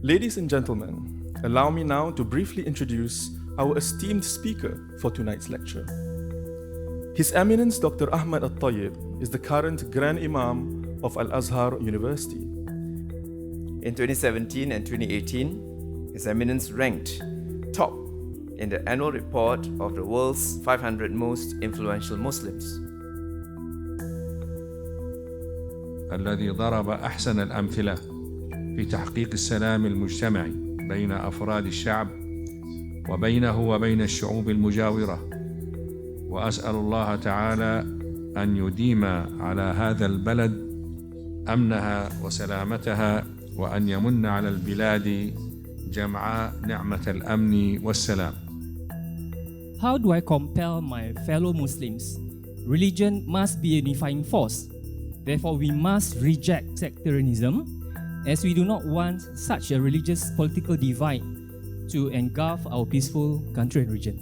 Ladies and gentlemen, allow me now to briefly introduce our esteemed speaker for tonight's lecture. His Eminence Dr. Ahmed Al-Tayyeb is the current Grand Imam of Al-Azhar University. In 2017 and 2018, His Eminence ranked top in the annual report of the world's 500 most influential Muslims. الذي ضرب أحسن الأمثلة في تحقيق السلام المجتمعي بين أفراد الشعب وبينه وبين الشعوب المجاورة، وأسأل الله تعالى أن يديم على هذا البلد أمنها وسلامتها، وأن يمن على البلاد جمع نعمة الأمن والسلام. How do I compel my fellow Muslims? Religion must be a unifying force. Therefore, we must reject sectarianism, as we do not want such a religious political divide to engulf our peaceful country and region.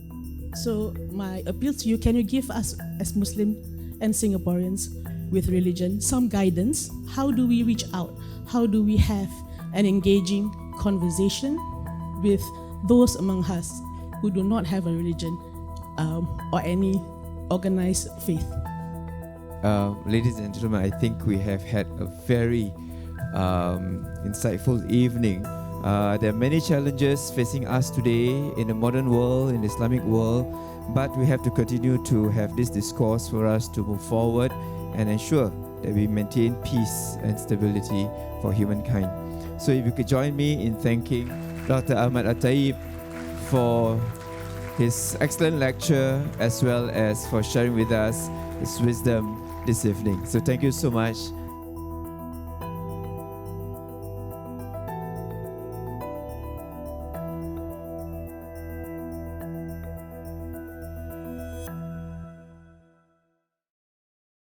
So my appeal to you, can you give us as Muslim and Singaporeans with religion some guidance? How do we reach out? How do we have an engaging conversation with those among us who do not have a religion or any organized faith? Ladies and gentlemen, I think we have had a very insightful evening. There are many challenges facing us today in the modern world, in the Islamic world, but we have to continue to have this discourse for us to move forward and ensure that we maintain peace and stability for humankind. So if you could join me in thanking Dr. Ahmed Al-Tayyeb for his excellent lecture, as well as for sharing with us his wisdom this evening. So thank you so much.